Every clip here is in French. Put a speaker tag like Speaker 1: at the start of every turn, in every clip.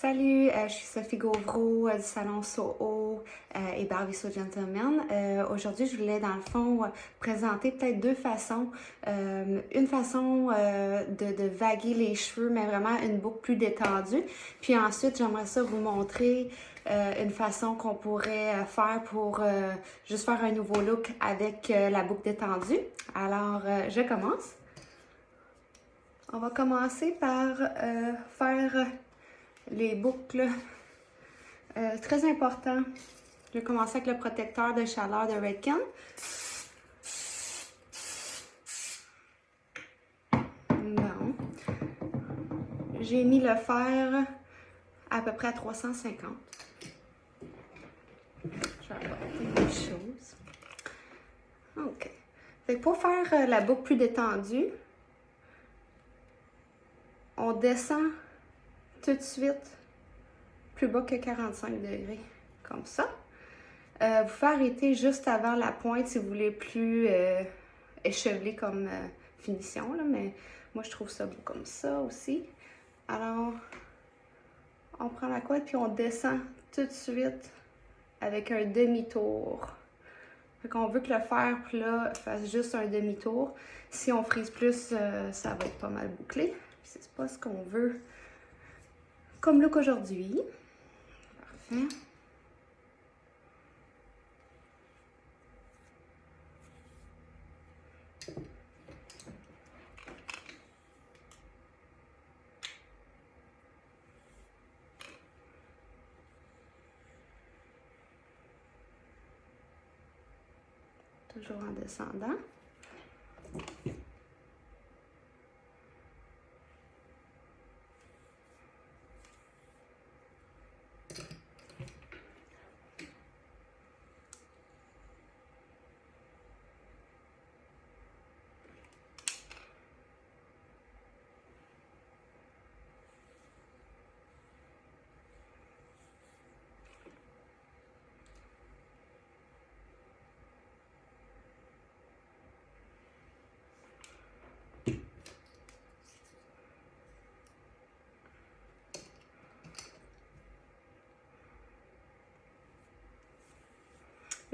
Speaker 1: Salut, je suis Sophie Gauvreau du salon Soho et Barbie So Gentleman. Aujourd'hui, je voulais dans le fond présenter peut-être deux façons. Une façon de vaguer les cheveux, mais vraiment une boucle plus détendue. Puis ensuite, j'aimerais ça vous montrer une façon qu'on pourrait faire pour juste faire un nouveau look avec la boucle détendue. Alors, je commence. On va commencer par faire les boucles. Très important. Je vais commencer avec le protecteur de chaleur de Redken. Bon. J'ai mis le fer à peu près à 350. Je vais apporter des choses. OK. Fait que pour faire la boucle plus détendue, on descend tout de suite plus bas que 45 degrés, comme ça. Vous faites arrêter juste avant la pointe si vous voulez plus échevelé comme finition, là, mais moi je trouve ça beau comme ça aussi. Alors, on prend la couette puis on descend tout de suite avec un demi-tour. Fait qu'on veut que le fer plat fasse juste un demi-tour. Si on frise plus, ça va être pas mal bouclé. C'est pas ce qu'on veut comme look aujourd'hui. Parfait. Toujours en descendant.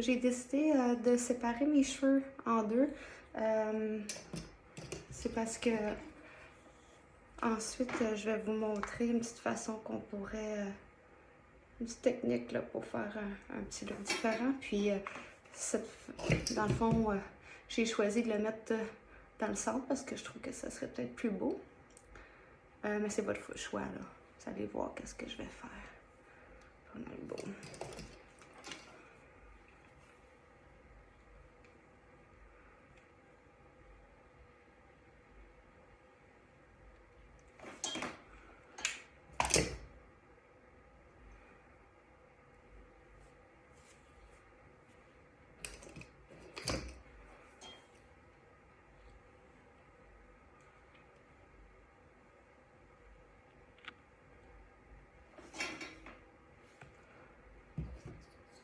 Speaker 1: J'ai décidé de séparer mes cheveux en deux. C'est parce que ensuite, je vais vous montrer une petite façon qu'on pourrait, une petite technique là, pour faire un petit look différent. Puis, dans le fond, j'ai choisi de le mettre dans le centre parce que je trouve que ça serait peut-être plus beau. Mais c'est votre choix là. Vous allez voir qu'est-ce que je vais faire. Pas mal beau.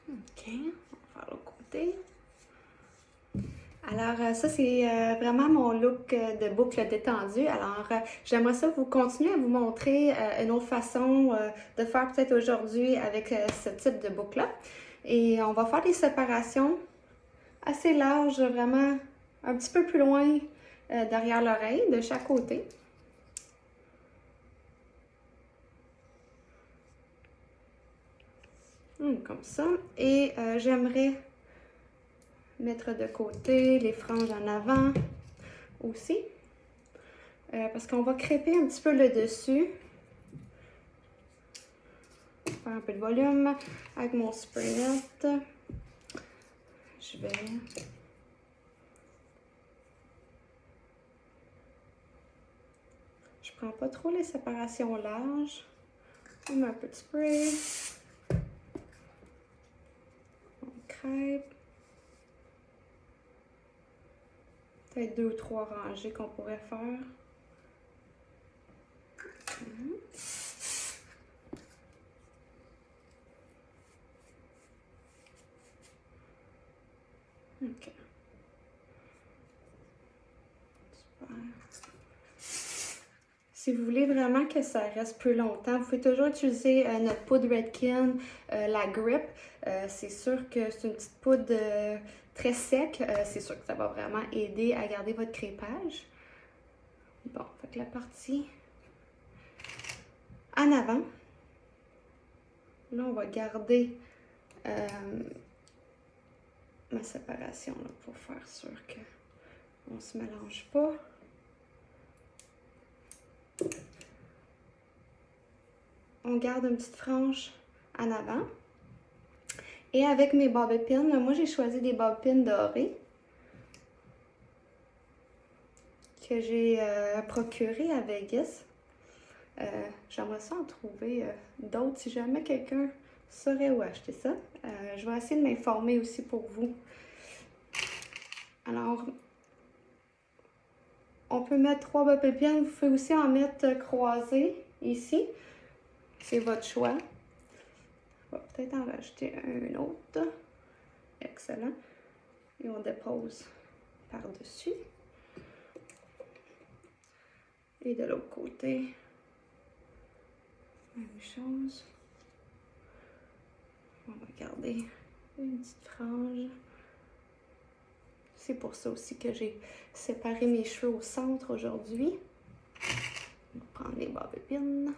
Speaker 1: OK, on va faire l'autre côté. Alors, ça, c'est vraiment mon look de boucle détendue. Alors, j'aimerais ça vous continuer à vous montrer une autre façon de faire peut-être aujourd'hui avec ce type de boucle-là. Et on va faire des séparations assez larges, vraiment un petit peu plus loin derrière l'oreille, de chaque côté. Comme ça. Et j'aimerais mettre de côté les franges en avant aussi. Parce qu'on va crêper un petit peu le dessus. Faire un peu de volume avec mon spray net. Je vais... Je prends pas trop les séparations larges. On met un peu de spray. On crêpe. Peut-être 2 ou 3 rangées qu'on pourrait faire. OK. Super. Si vous voulez vraiment que ça reste plus longtemps, vous pouvez toujours utiliser notre poudre Redken, la Grip. C'est sûr que c'est une petite poudre très sec. C'est sûr que ça va vraiment aider à garder votre crépage. Bon, fait que la partie en avant, là on va garder ma séparation là, pour faire sûr qu'on ne se mélange pas. On garde une petite frange en avant. Et avec mes bobby pins, moi j'ai choisi des bobby pins dorés que j'ai procuré à Vegas. J'aimerais ça en trouver d'autres si jamais quelqu'un saurait où acheter ça. Je vais essayer de m'informer aussi pour vous. Alors, on peut mettre 3 bobby pins. Vous pouvez aussi en mettre croisés ici. C'est votre choix. On va peut-être en rajouter un autre. Excellent. Et on dépose par-dessus. Et de l'autre côté, même chose. On va garder une petite frange. C'est pour ça aussi que j'ai séparé mes cheveux au centre aujourd'hui. On va prendre les bobby pins.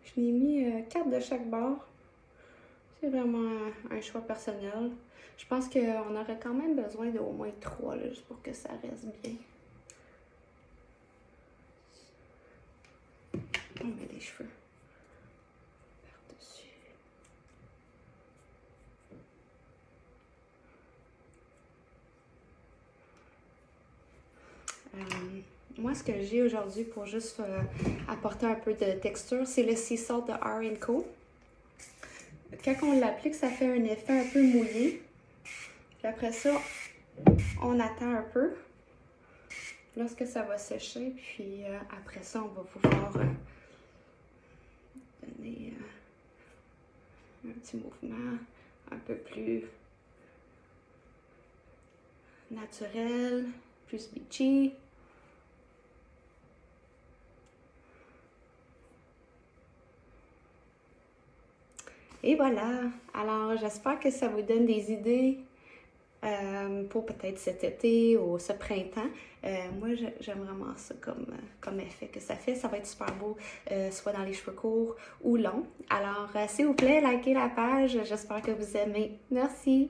Speaker 1: Je l'ai mis 4 de chaque bord. C'est vraiment un choix personnel. Je pense qu'on aurait quand même besoin d'au moins 3 là, juste pour que ça reste bien. On met des cheveux par-dessus. Moi, ce que j'ai aujourd'hui pour juste apporter un peu de texture, c'est le Sea Salt de R & Co. Quand on l'applique, ça fait un effet un peu mouillé. Puis après ça, on attend un peu. Lorsque ça va sécher, puis après ça, on va pouvoir donner un petit mouvement un peu plus naturel, plus beachy. Et voilà. Alors, j'espère que ça vous donne des idées pour peut-être cet été ou ce printemps. Moi, j'aime vraiment ça comme effet que ça fait. Ça va être super beau, soit dans les cheveux courts ou longs. Alors, s'il vous plaît, likez la page. J'espère que vous aimez. Merci!